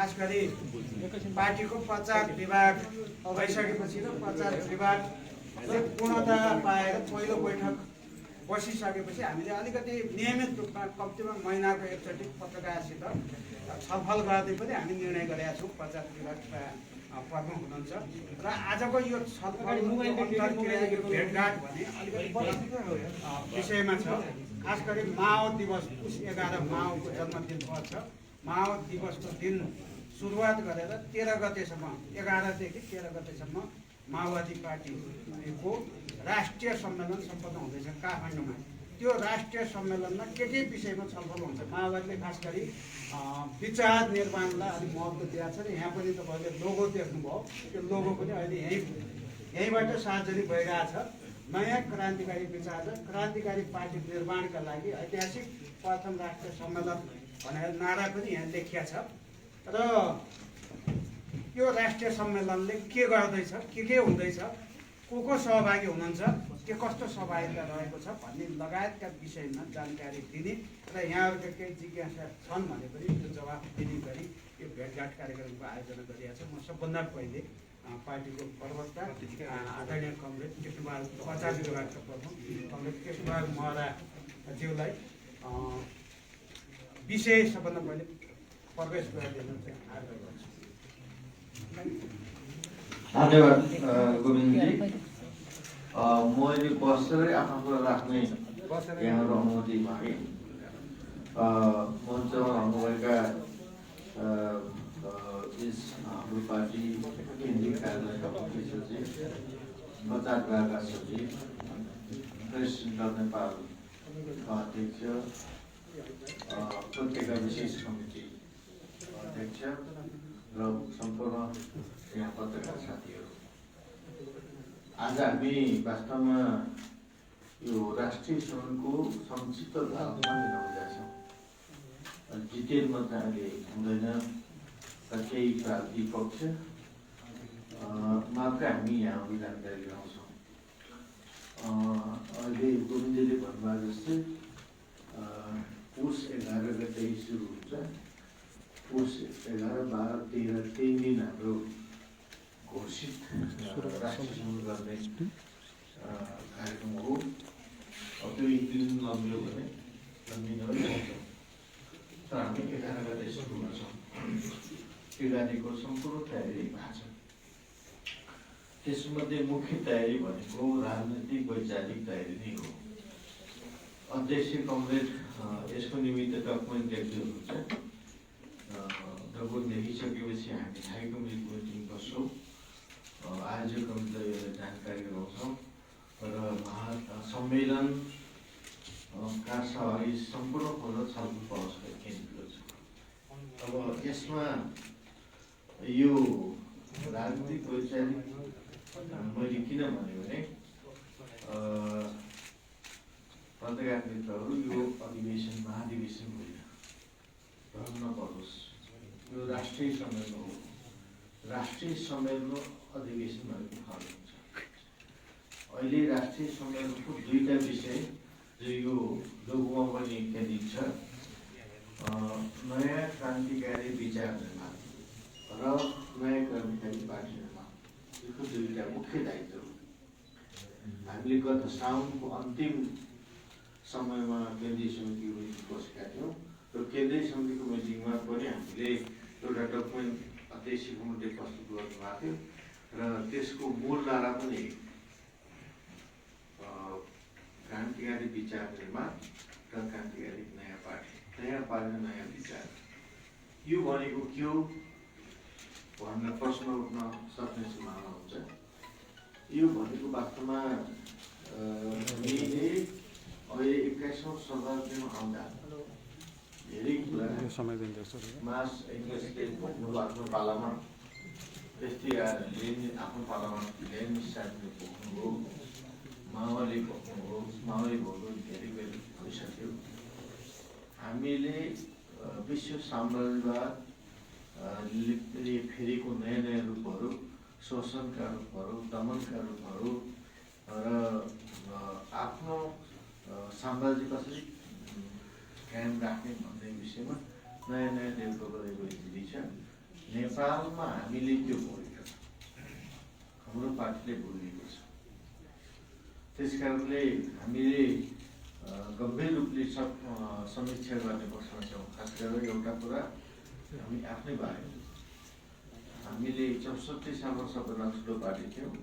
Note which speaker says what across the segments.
Speaker 1: खास गरी पार्टीको प्रचार विभाग भइसकेपछि र प्रचार विभागले पूर्णता पाएर पहिलो बैठक बसिसकेपछि हामीले अलिकति नियमित रूपमा कम्तीमा महिनाको एकचोटि पत्रकारसित छलफल गर्दै पनि हामी निर्णय गरेका छौँ। प्रचार विभागका प्रमुख हुनुहुन्छ र आजको यो छलफल भेटघाट भने अलिकति विषयमा छ। खास गरी माओ दिवस पुस 11 माओको जन्मदिन पर्छ। माओ दिवसको दिन सुरुवात गरेर 13 गतेसम्म 11 देखि 13 गतेसम्म माओवादी पार्टीको राष्ट्रिय सम्मेलन सम्पन्न हुँदैछ काठमाडौँमा। त्यो राष्ट्रिय सम्मेलनमा के विषयमा छलफल हुन्छ। माओवादीले खास गरी विचार निर्माणलाई अलिक महत्त्व दिएको छ र यहाँ पनि तपाईँले लोगो देख्नुभयो। त्यो लोगो पनि अहिले यहीँबाट सार्वजनिक भइरहेछ। नयाँ क्रान्तिकारी विचार र क्रान्तिकारी पार्टी निर्माणका लागि ऐतिहासिक प्रथम राष्ट्रिय सम्मेलन भनेर नारा पनि यहाँ लेखिया छ। र यो राष्ट्रिय सम्मेलनले के गर्दैछ, के हुँदैछ, को सहभागी हुनुहुन्छ, के कस्तो सहभागिता रहेको छ भन्ने लगायतका विषयमा जानकारी दिने र यहाँहरूको केही जिज्ञासा छन् भने पनि त्यो जवाफ दिने गरी यो भेटघाट कार्यक्रमको आयोजना गरिएको छ। म सबभन्दा पहिले पार्टीको प्रवक्ता आदरणीय कमरेड कृष्णबहादुर प्रचार विभागका प्रमुख कमरेड कृष्णबहादुर महराज्यूलाई विषय सबभन्दा पहिले प्रवेश गराइदिनु चाहिँ आग्रह गर्छु।
Speaker 2: धन्यवाद गोविन्दजी। मैले बसेरै आफ्नो कुरा राख्ने यहाँहरू अनुमति मागेँ। मञ्चमा रहनुभएका हाम्रो पार्टी केन्द्रीय कार्यालयका मुख्य सचिव, प्रचार विभागका सचिव, प्रेस सेन्टर नेपालका अध्यक्ष, पत्रिका विशेष समिति अध्यक्ष र सम्पूर्ण यहाँ पत्रकार साथीहरू, आज हामी वास्तवमा यो राष्ट्रिय सम्मेलनको संक्षिप्त धारणा लिन हुँदैछौँ। डिटेलमा त अहिले हुँदैन, केही प्राविधिक पक्ष मात्र हामी यहाँ जानकारी गराउँछौँ। अहिले गोविन्दजीले भन्नुभयो जस्तै पुस 11 गते सुरु हुन्छ। पुस 11, 12, 13 3 दिन हाम्रो घोषित राष्ट्रिय सम्मेलन गर्ने कार्यक्रम हो। त्यो 1 दिन लम्बियो भने लम्बिन पनि सक्छ। तर हामी 11 गते सुरु गर्छौँ। युगादिको सम्पूर्ण तयारी भएको छ। त्यसमध्ये मुख्य तयारी भनेको राजनैतिक वैचारिक तयारी नै हो। अध्यक्ष कमरेड यसको निमित्त डकुमेन्ट लेख्नुहुन्छ। डकुमेन्ट लेखिसकेपछि हामी स्थायी कमिटीको मिटिङ बस्छौँ। आयोजक कमिटीलाई यसलाई जानकारी गराउँछौँ र सम्मेलनका सहभागी सम्पूर्ण छलफल पहलका केन्द्रित गर्छौँ। अब यसमा यो राजनीतिक वैचारिक मैले किन भने पत्रकार मित्रहरू, यो अधिवेशन महाधिवेशन होइन, भ्रम नपरोस्। यो राष्ट्रिय सम्मेलन हो। राष्ट्रिय सम्मेलन अधिवेशन भनेको फरक हुन्छ। अहिले राष्ट्रिय सम्मेलनको 2टा विषय जो यो लोगोमा पनि केन्द्रित छ, नयाँ क्रान्तिकारी विचार निर्माण र नयाँ क्रान्तिकारी पार्टी निर्माण। यो 2टा मुख्य दायित्व हो। हामीले गत साउनको अन्तिम समयमा केन्द्रीय समितिको मिटिङ बसेका थियौँ र केन्द्रीय समितिको मिटिङमा पनि हामीले एउटा डकुमेन्ट अध्यक्ष कमिटीले प्रस्तुत गर्नुभएको थियो र त्यसको मूल नारा पनि क्रान्तिकारी विचार निर्माण र क्रान्तिकारी नयाँ पार्टी नयाँ विचार। यो भनेको के हो भन्न प्रश्न उठ्न सक्ने सम्भावना हुन्छ। यो भनेको वास्तवमा हामीले अहिले 21औं शताब्दीमा आउँदा धेरै कुरा मास एङ्गल्सले आफ्नो पालामा, त्यस्तै लेनिन आफ्नो पालामा लेनिन साथीले पोख्नुभयो, माओवादीले पोख्नुभयो, माओवादी भएको धेरै बेर भइसक्यो। हामीले विश्व साम्राज्यवादले फेरेको नयाँ रूपहरू, शोषणका रूपहरू, दमनका रूपहरू र आफ्नो साम्राज्य कसरी कायम राख्ने भन्ने विषयमा नयाँ डेभलप गरेको स्थिति छ। नेपालमा हामीले त्यो बोलेको हाम्रो पार्टीले बोलेको छ। त्यसकारणले हामीले गम्भीर रूपले समीक्षा गर्ने पक्षमा छौँ। खास गरेर एउटा कुरा हामी आफ्नै बारे हामीले 64 सालमा सबभन्दा ठुलो पार्टी थियौँ।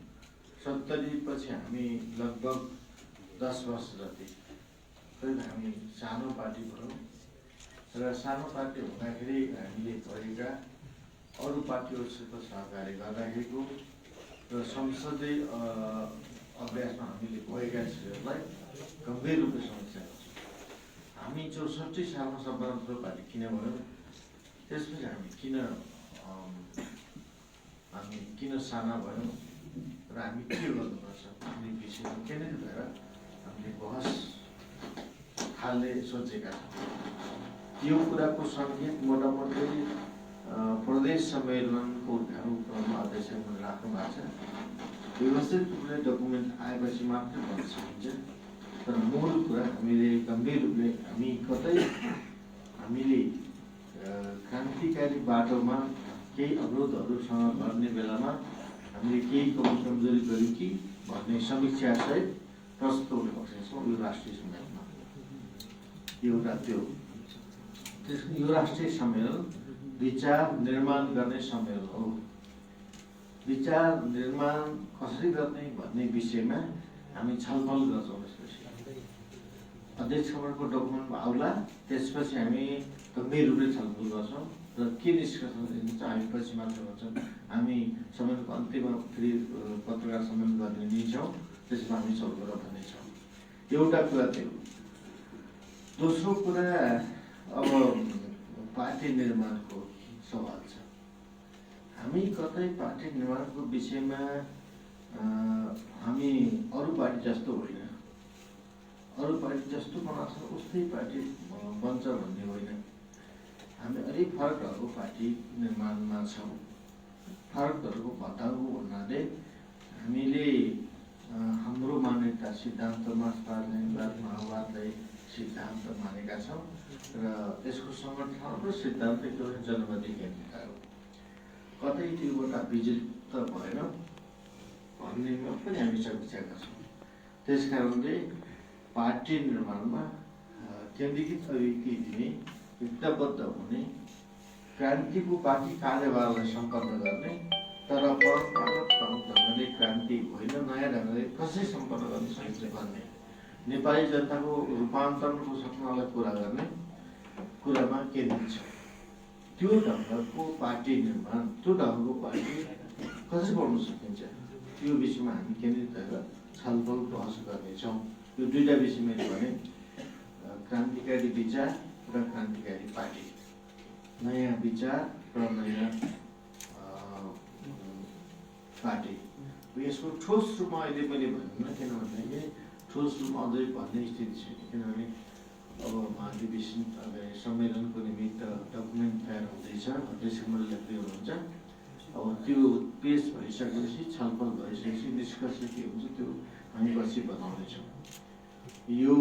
Speaker 2: 70 पछि हामी लगभग 10 वर्ष जति हामी सानो पार्टी भयौँ र सानो पार्टी हुँदाखेरि हामीले गरेका अरू पार्टीहरूसित सहकारी गर्दाखेरिको र संसदीय अभ्यासमा हामीले गएका चिजहरूलाई गम्भीर रूपले समीक्षा गर्छौँ। हामी 64 सालमा सबभन्दा ठुलो पार्टी किन भयौँ, त्यसपछि हामी किन साना भयौँ र हामी के गर्नुपर्छ भन्ने विषयमा केन्द्रित भएर हामीले बहस थाल्ने सोचेका छौँ। यो कुराको सङ्केत मोटामोटी प्रदेश सम्मेलनको कार्यक्रममा अध्यक्षले राख्नु भएको छ। व्यवस्थित रूपले डकुमेन्ट आएपछि मात्रै भन्न सकिन्छ। तर मूल कुरा हामीले गम्भीर रूपले हामीले क्रान्तिकारी बाटोमा केही अवरोधहरूसँग गर्ने बेलामा हामीले केही कमजोरी गर्यौँ कि भन्ने समीक्षा सहित प्रस्तुत हुने पक्ष छौँ यो राष्ट्रिय सम्मेलनमा। एउटा त्यो यो राष्ट्रिय सम्मेलन विचार निर्माण गर्ने सम्मेलन हो। विचार निर्माण कसरी गर्ने भन्ने विषयमा हामी छलफल गर्छौँ। अध्यक्षको डकुमेन्टमा आउला, त्यसपछि हामी गम्भीर रूपले छलफल गर्छौँ र के निष्कर्ष दिन्छ हामी पछि मात्र भन्छौँ। हामी सम्मेलनको अन्त्यमा फेरि पत्रकार सम्मेलन गर्ने नै छौँ, त्यसमा हामी छलफल भन्नेछौँ। एउटा कुरा त्यो। दोस्रो कुरा अब पार्टी निर्माणको सवाल छ। हामी कतै पार्टी निर्माणको विषयमा हामी अरू पार्टी जस्तो होइन, अरू पार्टी जस्तो बनाएको छ उस्तै पार्टी बन्छ भन्ने होइन। हामी अलिक फरक खालको पार्टी निर्माणमा छौँ। फरकहरूको बताउनु भन्नाले हामीले हाम्रो मान्यता सिद्धान्त मार्क्सवाद माओवादलाई सिद्धान्त मानेका छौँ र त्यसको समर्थन र सिद्धान्त त्यो जनवादी केन्द्रित हो। कतै त्योबाट विजित त भएन भन्नेमा पनि हामी समीक्षा गर्छौँ। त्यसकारणले पार्टी निर्माणमा केन्द्रीकृत अभिव्यक्ति दिने, युक्तबद्ध हुने, क्रान्तिको पार्टी कार्यभारलाई सम्पन्न गर्ने, तर परम्परागत ढङ्गले क्रान्ति होइन नयाँ ढङ्गले कसरी सम्पन्न गर्ने सकिन्छ भन्ने, नेपाली जनताको रूपान्तरणको सपनालाई पुरा गर्ने कुरामा केन्द्रित छ। त्यो ढङ्गको पार्टी निर्माण, त्यो ढङ्गको पार्टी कसरी बनाउन सकिन्छ त्यो विषयमा हामी केन्द्रित भएर छलफल बहस गर्नेछौँ। यो दुईटा विषयमा भने क्रान्तिकारी विचार र क्रान्तिकारी पार्टी, नयाँ विचार र नयाँ पार्टी। यसको ठोस रूपमा अहिले मैले भन्दिनँ, किनभने ठोस रूपमा अझै भन्ने स्थिति छैन। किनभने अब महाधिवेशन सम्मेलनको निमित्त डकुमेन्ट तयार हुँदैछ, अध्यक्षले लेख्दै हुनुहुन्छ। अब त्यो पेश भइसकेपछि छलफल भइसकेपछि निष्कर्ष के हुन्छ त्यो हामी पछि बताउनेछौँ। यो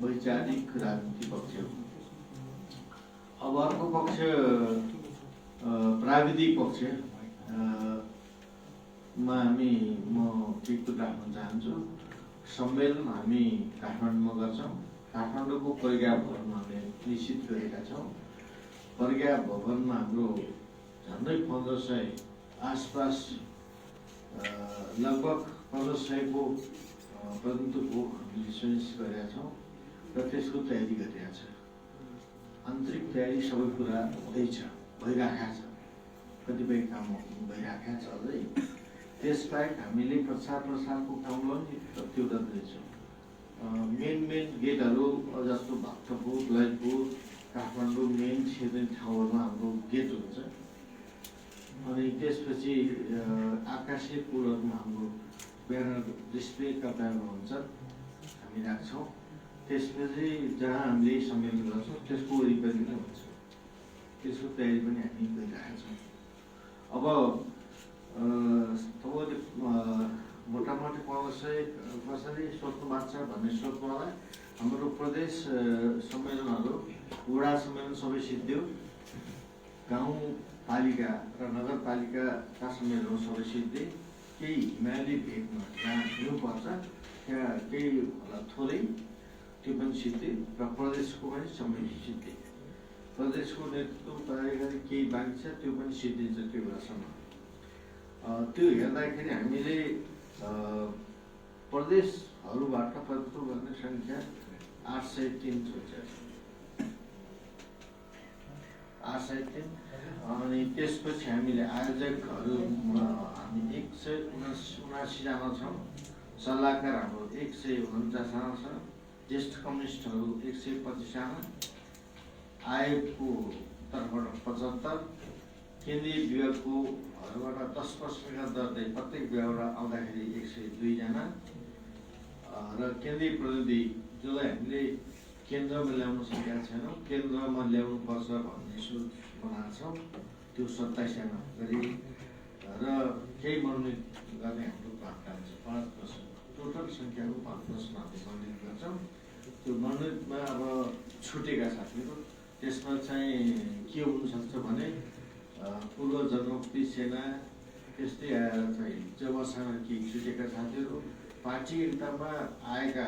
Speaker 2: वैचारिक राजनीति पक्ष हो। अब अर्को पक्ष प्राविधिक पक्ष मा म केही कुरा राख्न चाहन्छु। सम्मेलन हामी काठमाडौँमा गर्छौँ। काठमाडौँको प्रज्ञा भवनमा हामीले निश्चित गरेका छौँ। प्रज्ञा भवनमा हाम्रो झन्डै 1500 आसपास लगभग 1500 को प्रतिनिधित्वको हामीले सुनिश्चित गरेका छौँ र त्यसको तयारी गरिरहेका छ। आन्तरिक तयारी सबै कुरा हुँदैछ, भइरहेका छ, कतिपय काम भइरहेका छ अझै। त्यसबाहेक हामीले प्रसारको कामलाई त्यो गर्दैछौँ। मेन गेटहरू जस्तो भक्तपुर, ललितपुर, काठमाडौँ मेन क्षेत्रीय ठाउँहरूमा हाम्रो गेट हुन्छ। अनि त्यसपछि आकाशीय पुलहरूमा हाम्रो ब्यानर डिस्प्लेका ब्यानर हुन्छ, हामी राख्छौँ। त्यसपछि जहाँ हामीले सम्मेलन गर्छौँ त्यसको वरिपरि पनि हुन्छ, त्यसको तयारी पनि हामी गरिरहेका छौँ। अब तपाईँले मोटामोटी 1500 कसरी सोध्नु भएको छ भन्ने सोध्नुलाई हाम्रो प्रदेश सम्मेलनहरू, वडा सम्मेलन सबै सिद्धियो। गाउँ पालिका र नगरपालिकाका समेतमा सबै सिद्धि केही हिमाली भेगमा जहाँ हिउँपर्छ त्यहाँ केही होला थोरै त्यो पनि सिद्धि र प्रदेशको पनि सबै सिद्धि। प्रदेशको नेतृत्व तयारी केही बाँकी छ त्यो पनि सिद्धिन्छ त्यो बेलासम्म। त्यो हेर्दाखेरि हामीले प्रदेशहरूबाट प्रतिनिधित्व गर्ने सङ्ख्या 803 803। अनि त्यसपछि हामीले आयोजकहरूमा हामी 179 जना छौँ। सल्लाहकार हाम्रो 149 जना छ। ज्येष्ठ कम्युनिस्टहरू 125 जना। आयोगको तर्फबाट 75, केन्द्रीय विभागकोहरूबाट 10% दरले प्रत्येक विभागबाट आउँदाखेरि 102 जना र केन्द्रीय प्रतिनिधि जसलाई हामीले केन्द्रमा ल्याउन सकेका छैनौँ, केन्द्रमा ल्याउनु पर्छ भन्ने सोच बनाएको छौँ, त्यो 27 जना गरी र केही मनोनित गर्ने हाम्रो भागदान छ 5%। टोटल सङ्ख्याको 5% हामीले मनोनित गर्छौँ। त्यो मनोनितमा अब छुटेका साथीहरू त्यसमा चाहिँ के हुनसक्छ भने पूर्व जनमुक्ति सेना त्यस्तै आएर चाहिँ जबसँग कि छुटेका साथीहरू पार्टी एकतामा आएका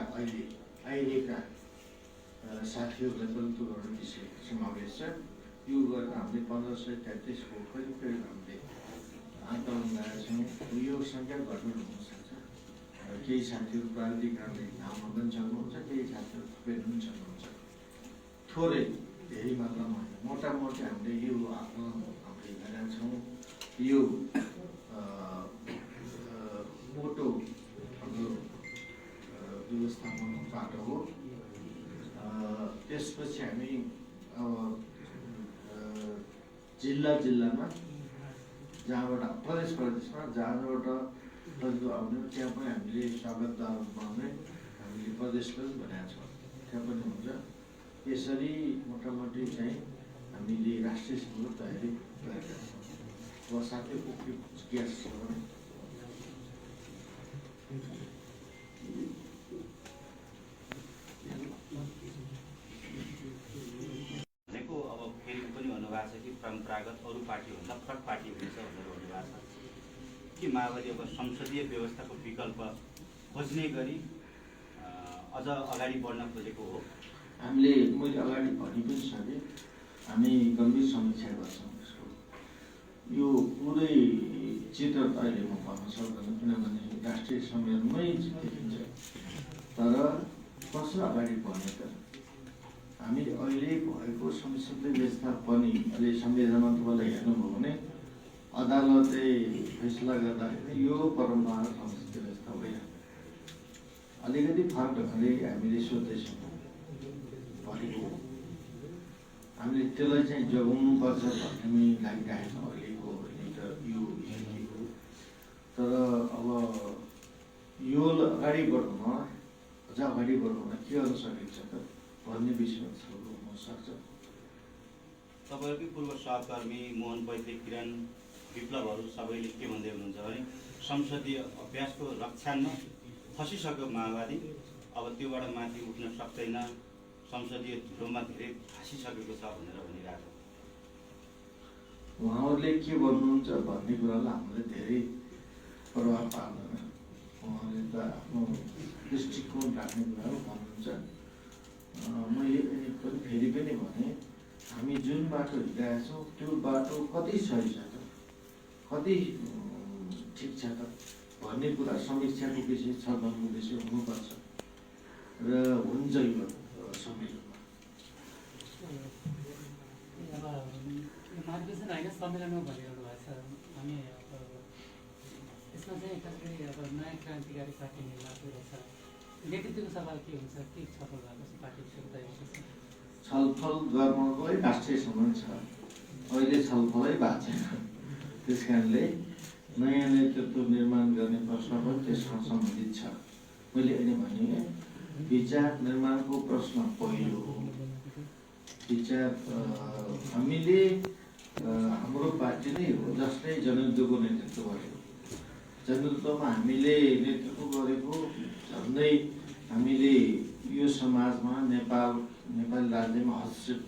Speaker 2: अहिलेका साथीहरूलाई पनि त्यो एउटा विषय समावेश छ। यो गरेर हामीले 1533 को करिब हामीले आकलन लगाएका छौँ। यो सङ्ख्या घट्न हुनसक्छ। केही साथीहरू प्राविधिक कारणले नाममा पनि सक्नुहुन्छ, केही साथीहरू थुप्रै पनि सक्नुहुन्छ। थोरै धेरै मात्रामा मोटामोटी हामीले यो आकलन हामीले गरेका छौँ। यो मोटो हाम्रो व्यवस्थापन बाटो हो। त्यसपछि हामी अब जिल्लामा जहाँबाट प्रदेशमा जहाँबाट प्रतिनिधित्व आउने त्यहाँ पनि हामीले स्वागतदार बनाउने हामीले प्रदेश पनि बनाएका छौँ, त्यहाँ पनि हुन्छ। यसरी मोटामोटी चाहिँ हामीले राष्ट्रिय सभाको तयारी गरेका छौँ। अब साथै ग्यास छ भने
Speaker 3: परम्परागत अरू पार्टीभन्दा फरक पार्टी हुनेछ भनेर भन्नुभएको छ कि माओवादी अब संसदीय व्यवस्थाको विकल्प खोज्ने गरी अझ अगाडि बढ्न खोजेको हो।
Speaker 2: हामीले मैले अगाडि भनि पनि सकेँ, हामी गम्भीर समीक्षा गर्छौँ यसको। यो पुरै चित्र त अहिले म भन्न सक्दैन किनभने राष्ट्रिय सम्मेलनमै देखिन्छ। तर कसो अगाडि बढ्ने त हामीले अहिले भएको संसदीय व्यवस्था पनि अहिले संविधानमा तपाईँलाई हेर्नुभयो भने अदालतले फैसला गर्दाखेरि यो परम्परागत संसदीय व्यवस्था होइन, अलिकति फरक ढङ्गले हामीले सोध्दैछौँ भनेको। हामीले त्यसलाई चाहिँ जोगाउनुपर्छ भन्ने लागिरहेको छ अहिलेको यो स्थितिको। तर अब यो अगाडि बढ्नुमा अझ अगाडि बढ्नुमा के गर्न सकिन्छ त भन्ने विषयमा छलफल हुन सक्छ।
Speaker 3: तपाईँहरूकै पूर्व सहकर्मी मोहन वैद्य, किरण, विप्लवहरू सबैले के भन्दै हुनुहुन्छ भने संसदीय अभ्यासको रक्षामा फसिसक्यो माओवादी, अब त्योबाट माथि उठ्न सक्दैन, संसदीय धुलोमा धेरै भाँसिसकेको छ भनेर भनिरहेको।
Speaker 2: उहाँहरूले के भन्नुहुन्छ भन्ने कुरालाई हामीले धेरै प्रभाव पार्दैन। उहाँले त आफ्नो दृष्टिकोण राख्ने कुराहरू भन्नुहुन्छ। मैले पनि फेरि पनि भने हामी जुन बाटो हिँडिरहेका छौँ त्यो बाटो कति सही छ त, कति ठिक छ त भन्ने कुरा समीक्षाको विषय, छलफलको विषय हुनुपर्छ र हुन्छ यो सम्मेलनमा।
Speaker 4: अब मार्गदर्शन होइन सम्मेलनमा भनिरहनु भएको छ। हामी यसमा चाहिँ खास गरी अब नयाँ क्रान्तिकारी पार्टी निर्माण रहेछ, नेतृत्वको सवाल के हुन्छ, के छलफल भएको छ पार्टीको तयारी?
Speaker 2: छलफल गर्नकै राष्ट्रिय सम्बन्ध छ, अहिले छलफलै भएको छैन। त्यस कारणले नयाँ नेतृत्व निर्माण गर्ने प्रश्न पनि त्यसमा सम्बन्धित छ। मैले अहिले भने विचार निर्माणको प्रश्न पहिलो हो। विचार हामीले हाम्रो पार्टी नै हो जसले जनयुद्धको नेतृत्व गरेको। जनयुद्धमा हामीले नेतृत्व गरेको झन्डै हामीले यो समाजमा नेपाली राज्यमा हस्तक्षेप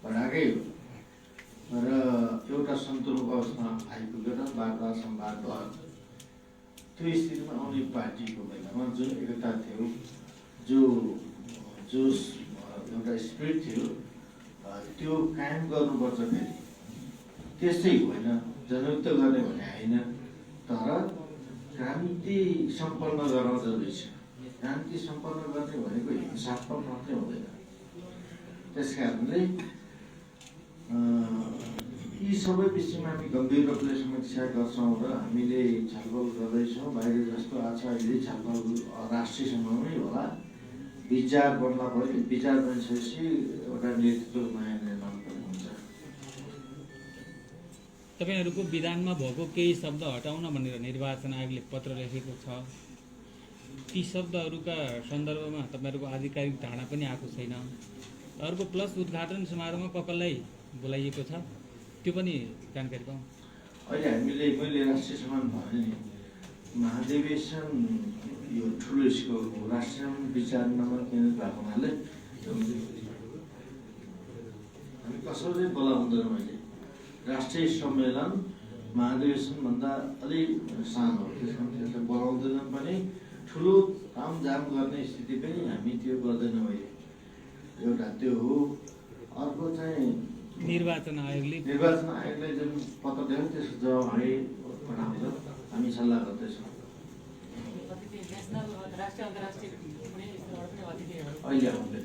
Speaker 2: बढाएकै हो। र एउटा सन्तुलन अवस्थामा आइपुगेर वार्ता संवाद भयो। त्यो स्थितिमा आउने पार्टीको बेलामा जुन एकता थियो, जो एउटा स्पिरिट थियो, त्यो कायम गर्नुपर्छ। फेरि त्यस्तै होइन, जनयुक्त गर्ने भने होइन, तर क्रान्ति सम्पन्न गर्न जरुरी छ। क्रान्ति सम्पन्न गर्ने भनेको हिंसात्मक मात्रै हुँदैन। त्यस कारणले यी सबै विषयमा हामी गम्भीर रूपले समीक्षा गर्छौँ र हामीले छलफल गर्दैछौँ। बाहिर जस्तो आज अहिले छलफल राष्ट्रिय सभामै होला, विचार बन्ला पऱ्यो। विचार बनिसकेपछि एउटा नेतृत्व नयाँ निर्माण पनि हुन्छ।
Speaker 5: तपाईँहरूको विधानमा भएको केही शब्द हटाउन भनेर निर्वाचन आयोगले पत्र लेखेको छ। ती शब्दहरूका सन्दर्भमा तपाईँहरूको आधिकारिक धारणा पनि आएको छैन। अर्को प्लस उद्घाटन समारोहमा कसलाई बोलाइएको छ त्यो पनि जानकारी पाऊँ।
Speaker 2: अहिले मैले राष्ट्रिय सम्मान भने नि महाधिवेशन यो ठुलो स्कोरको राष्ट्रिय विचारमा केन्द्रित भएको हुनाले हामी कसैले बोलाउँदैन। मैले राष्ट्रिय सम्मेलन महाधिवेशनभन्दा अलिक सानो हो, त्यसमा त्यसलाई बोलाउँदैन पनि। ठुलो तामझाम गर्ने स्थिति पनि हामी त्यो गर्दैनौँ। अहिले एउटा त्यो हो। अर्को चाहिँ
Speaker 5: निर्वाचन आयोगले
Speaker 2: जुन पत्र दियो त्यसको जवाब हामी पठाउँछ। हामी सल्लाह गर्दैछौँ। अहिले आउँदैन।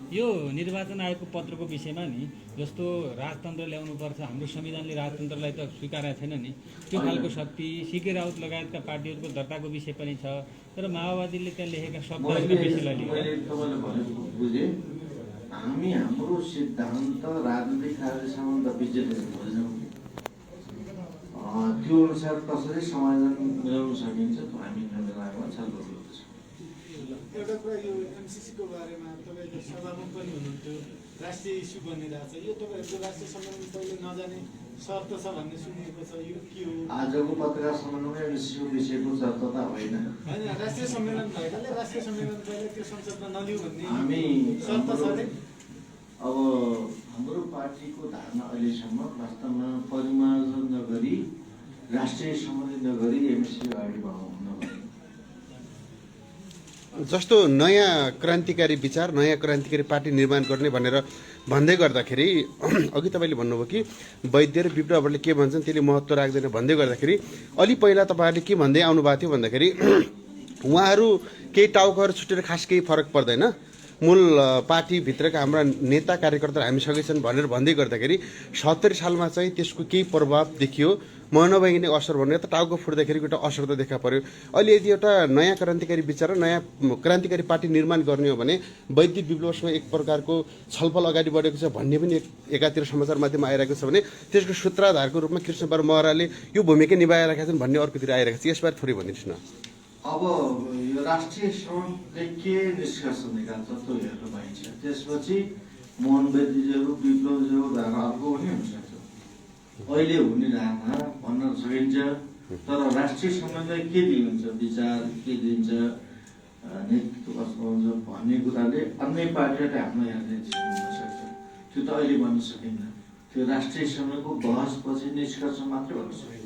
Speaker 5: यो निर्वाचन आयोगको पत्रको विषयमा नि जस्तो राजतन्त्र ल्याउनुपर्छ, हाम्रो संविधानले राजतन्त्रलाई त स्वीकारेको छैन नि, त्यो खालको शक्ति सिके राउत लगायतका पार्टीहरूको दर्ताको विषय पनि छ। तर माओवादीले त्यहाँ लेखेका शब्दहरूको विषयलाई
Speaker 2: मैले तपाईँले भनेको बुझेँ। हामी हाम्रो सिद्धान्त राजनीतिक कार्यसँग त विजेता खोज्छौँ। त्यो अनुसार कसरी समाधान मिलाउन सकिन्छ त्यो हामी निर्णयमा छलफल गर्दैछौँ।
Speaker 6: एउटा कुरा यो एमसिसीको बारेमा तपाईँले सभामुख पनि हुनुहुन्थ्यो, राष्ट्रिय इस्यु बनिरहेछ। यो तपाईँहरूको राष्ट्रिय सम्मेलन पहिले नजाने शर्त छ भन्ने सुनिएको छ, यो के हो?
Speaker 2: आजको पत्रकार सम्मेलनमा एमसिसीको विषयको चर्चा त होइन।
Speaker 6: राष्ट्रिय सम्मेलन भएकाले राष्ट्रिय सम्मेलन पहिले त्यो संसदमा नलिउ भन्ने
Speaker 2: हामी
Speaker 6: शर्त छ अरे।
Speaker 2: अब हाम्रो पार्टीको धारणा अहिलेसम्म वास्तवमा परिमार्जन नगरी राष्ट्रिय सम्मेलन नगरी एमसिसी अगाडि बढाउनु।
Speaker 7: जस्तो नयाँ क्रान्तिकारी विचार, नयाँ क्रान्तिकारी पार्टी निर्माण गर्ने भनेर भन्दै गर्दाखेरि अघि तपाईँले भन्नुभयो कि वैद्य र विप्लवहरूले के भन्छन् त्यसले महत्त्व राख्दैन भन्दै गर्दाखेरि अलि पहिला तपाईँहरूले के भन्दै आउनुभएको थियो भन्दाखेरि उहाँहरू केही टाउकोहरू छुटेर खास केही फरक पर्दैन, मूल पार्टीभित्रका हाम्रा नेता कार्यकर्ता हामीसँगै छन् भनेर भन्दै गर्दाखेरि 70 सालमा चाहिँ त्यसको केही प्रभाव देखियो। मनोवैज्ञानिक असर भनेर त टाउको फुट्दाखेरि एउटा असर त देखा पर्यो। अहिले यदि एउटा नयाँ क्रान्तिकारी विचार र नयाँ क्रान्तिकारी पार्टी निर्माण गर्ने हो भने वैदिक विप्लवसँग एक प्रकारको छलफल अगाडि बढेको छ भन्ने पनि एकातिर समाचार माध्यममा आइरहेको छ भने त्यसको सूत्रधारको रूपमा कृष्णबहादुर महराले यो भूमिका निभाइरहेका छन् भन्ने अर्कोतिर आइरहेको छ। यसबारे थोरै भनिदिनुहोस् न।
Speaker 2: अब यो राष्ट्रिय सङ्घले के निष्कर्ष निकाल्छ त्यो हेर्नु पाइन्छ। त्यसपछि मोहन वैद्यजीहरू विप्लवजीहरू धारणा अर्को पनि हुनसक्छ। अहिले हुने धारणा भन्न सकिन्छ, तर राष्ट्रिय सम्मेलनलाई के दिन्छ, विचार के दिन्छ, नेतृत्व कस्तो हुन्छ भन्ने कुराले अन्य पार्टीहरूले आफ्नो हेर्ने हुनसक्छ। त्यो त अहिले भन्न सकिन्न। त्यो राष्ट्रिय सम्मेलनको बहसपछि निष्कर्ष मात्रै भन्न सकिन्छ।